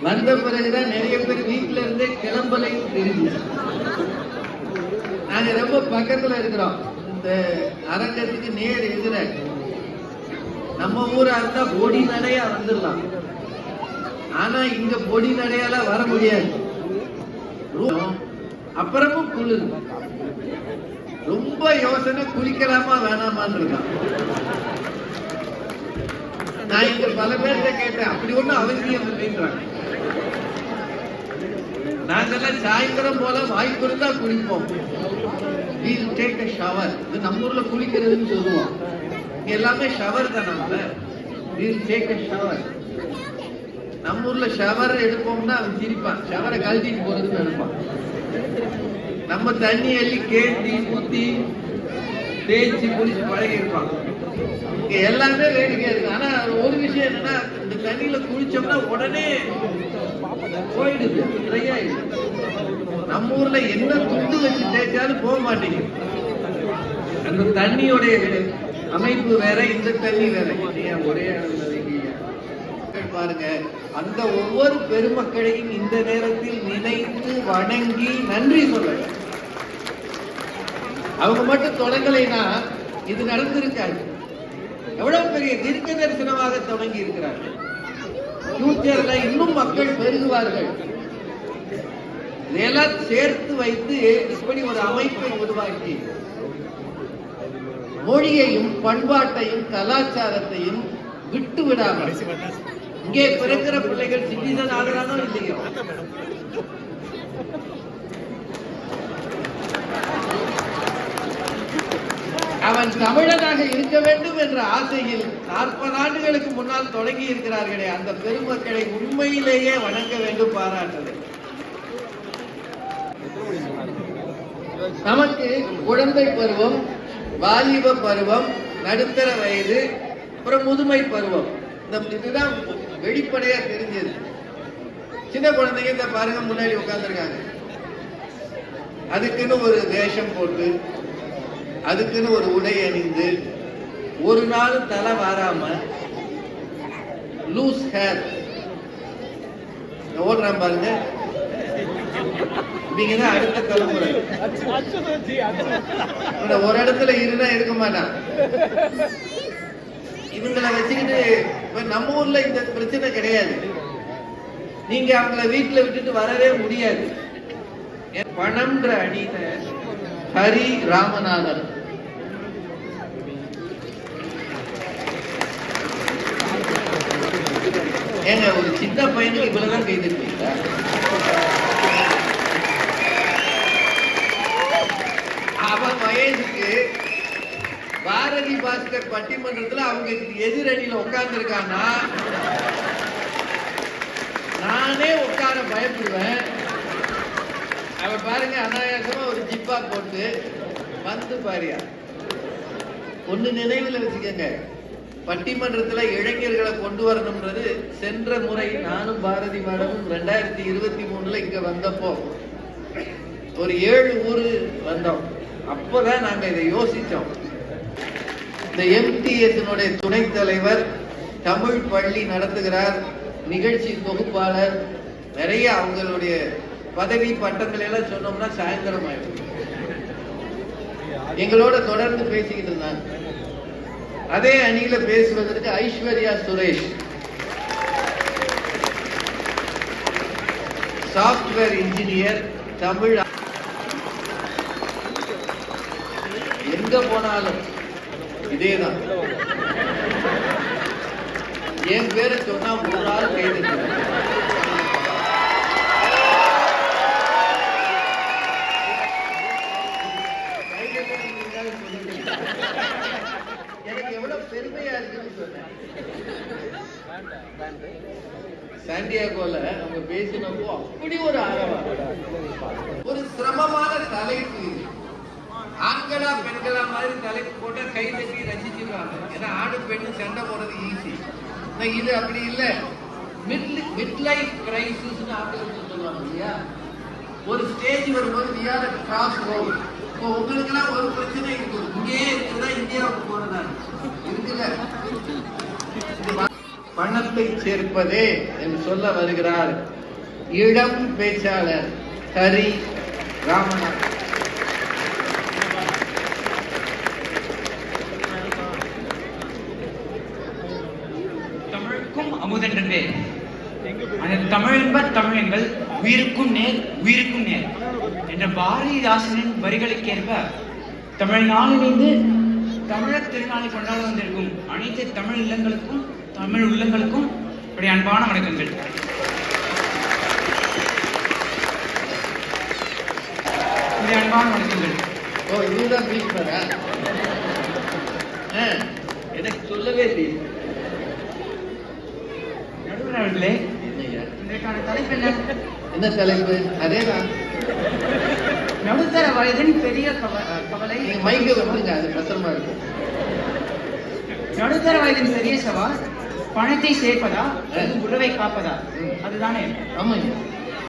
வந்த பிறகுதான் நிறைய பேர் வீட்டுல இருந்தே கிளம்பலையும் தெரிஞ்சு. நாங்க ரொம்ப பக்கத்துல இருக்கிறோம். இந்த அரங்கத்துக்கு நேர் எதிர நம்ம ஊரா இருந்தா பொடி நடையா வந்துடலாம். ஆனா இங்க பொடி நடையால வர முடியாது. அப்புறமும் குளிர். ரொம்ப யோசனை குளிக்கலாமா வேணாமான்னு இருக்கான். நான் இங்க பல பேர்கிட்ட கேட்டேன், அப்படி ஒண்ணும் அவசியம் இல்லைன்றாங்க. நாங்கெல்லாம் சாயந்தரம் போல வாய்ப்பு இருந்தா குளிப்போம். We'll take a shower. இது நம்ம ஊர்ல குளிக்கிறதுன்னு சொல்லுவோம். இங்க எல்லாமே ஷவர் தான். நம்ம We'll take a shower. நம்ம ஊர்ல ஷவர் எடுப்போம்னா அவன் சிரிப்பான். ஷவரை கழட்டிட்டு போறதுன்னு எடுப்பான். நம்ம தண்ணி அள்ளி கேட்டி ஊத்தி தேய்ச்சி குளிச்சு பழகி இருப்பான். இங்க எல்லாமே வேடிக்கையா இருக்கு. ஆனா ஒரு விஷயம் என்னன்னா, இந்த தண்ணியில குளிச்சோம்னா உடனே போயிடுது, ட்ரை ஆயிடுது. நம்ம ஊர்ல என்ன துண்டு வச்சு தேய்ச்சாலும் போக மாட்டேங்குது. அந்த தண்ணியோடைய அமைப்பு வேற, இந்த தண்ணி வேற. ஒரே பாருங்க, அந்த ஒவ்வொரு பெருமக்களையும் இந்த நேரத்தில் நினைத்து வணங்கி நன்றி சொல்ல. அவங்க மட்டும் தொடங்கலைன்னா இது நடந்திருக்காது. எவ்வளவு பெரிய தீர்க்க தரிசனமாக தொடங்கி இருக்கிறார்கள். ஃபியூச்சர்ல இன்னும் மக்கள் பெருகுவார்கள். இதெல்லாம் சேர்த்து வைத்து இப்படி ஒரு அமைப்பை உருவாக்கி மொழியையும் பண்பாட்டையும் கலாச்சாரத்தையும் விட்டு விடாமல் இங்கே பிறக்கிற பிள்ளைகள் சிட்டிசன் ஆகிறானோ இல்லையோ, அவன் தமிழனாக இருக்க வேண்டும் என்ற ஆசையில் 40 ஆண்டுகளுக்கு முன்னால் தொடங்கி இருக்கிறார்களே, அந்த பெருமக்களை உண்மையிலேயே வணங்க வேண்டும், பாராட்ட. நமக்கு குழந்தை பருவம், வாலிப பருவம், நடுத்தர வயது, அப்புறம் முதுமை பருவம். இதுதான் வெளிப்படையா தெரிஞ்சது. சின்ன குழந்தைங்க இந்த பாருங்க முன்னாடி உட்கார்ந்துருக்காங்க. அதுக்குன்னு ஒரு வேஷம் போட்டு, அதுக்குன்னு ஒரு உடை அணிந்து, ஒரு நாள் தலை வாராம லூஸ் ஹேர் ஓடுறான் பாருங்க. நீங்க அடுத்த தலைமுறை ஒரு இடத்துல இருந்தா இருக்க மாட்டான். இவங்களை வச்சுக்கிட்டு நம்ம ஊர்ல இந்த பிரச்சனை கிடையாது. நீங்க அவங்கள வீட்டுல விட்டுட்டு வரவே முடியாது. பணம்ன்ற அணியில ஹரி ராமநாதன் ஏங்க, ஒரு சின்ன பையனுக்கு இவ்வளவுதான் கைதிருக்கீங்களா? அவன் வயசுக்கு பாரதி பாஸ்கர் பட்டிமன்றத்தில் அவங்க எதிரணியில உட்கார்ந்து இருக்கான்னா நானே உட்கார பயப்படுவேன். அவன் பாருங்க, அனாயாசமா ஒரு ஜிப்பா போட்டு வந்து பாரியா. ஒண்ணு நினைவில் வச்சுக்கங்க, பட்டிமன்றத்தில் இளைஞர்களை கொண்டு வரணும்ன்றது சென்ற முறை நானும் பாரதி மேடமும் 2023 இங்க வந்தப்போ ஒரு 7 ஊரு வந்தோம். அப்போதான் நாங்க இதை யோசிச்சோம். இந்த MTS துணைத் தலைவர், தமிழ் பள்ளி நடத்துகிறார், நிகழ்ச்சி தொகுப்பாளர், நிறைய அவங்களுடைய பதவி பட்டங்கள் எல்லாம் சொன்னோம்னா சாயந்தரம் ஆயிடும். எங்களோட தொடர்ந்து பேசிக்கிட்டு இருந்தாங்க. அதே அணியில பேசுவதற்கு ஐஸ்வர்யா சுரேஷ், சாப்ட்வேர் இன்ஜினியர், தமிழ். எங்க போனாலும் இதேதான். என் பேரை சொன்னா ஒரு நாள் கைது. எனக்கு எவ்வளவு பெருமையா இருக்குன்னு சொன்னேன். சாண்டியாகோல அவங்க பேசினப்போ அப்படி ஒரு ஆர்வம். ஒரு சிரமமான தலைப்பு. ஆண்களா பெண்களா மாதிரி தலைப்பு போட்டா கை தட்டி ரசிச்சுருவாங்க. ஏன்னா ஆணு பெண்ணு சண்டை போடுறது ஈஸி. இது அப்படி இல்லை. மிட் லைஃப் கிரைசிஸ் ஆங்கிலத்தில் சொல்லுவாங்க இல்லையா? ஒரு ஸ்டேஜ் வரும்போது we are at cross road. இப்போ உங்களுக்கு எல்லாம் ஒரு பிரச்சனை இருக்கு. இங்கேயே இருக்குதா இந்தியாவுக்கு போறதா இருக்குல்ல? பணத்தை சேர்ப்பதே என்று சொல்ல வருகிறார் இளம் பேச்சாளர் ஹரி ராமநாத். தமிழுக்கும் அமுதென்றே அந்த தமிழ் என்ப தமிழங்கள் உயிருக்கும் நேர் உயிருக்கும் நேர் என்ற பாரதிதாசனின் வரிகளுக்கேற்ப தமிழ் நாளிலிருந்து தமிழர் திருநாளை கொண்டாட வந்திருக்கும் அனைத்து தமிழ் இல்லங்களுக்கும் தமிழ் உள்ளங்களுக்கும் இப்படி அன்பான வணக்கங்கள். இப்படி அன்பான வணக்கங்கள். ஓ, இதுதான் பீஸ்வரா? எனக்கு சொல்லவே இல்லை. நடுவர் அவர்களே, இன்றைக்கான தலைப்பு என்ன? என்ன தலைப்பு? அதேதான். நடுத்தர வயதின் பெரிய கவலை. மைக்க வந்துங்க, அது கஷ்டமா இருக்கு. நடுத்தர வயதின் பெரிய சவால் பணத்தை சேர்ப்பதா, உறவை காப்பதா? அதுதானே. ஆமாங்க.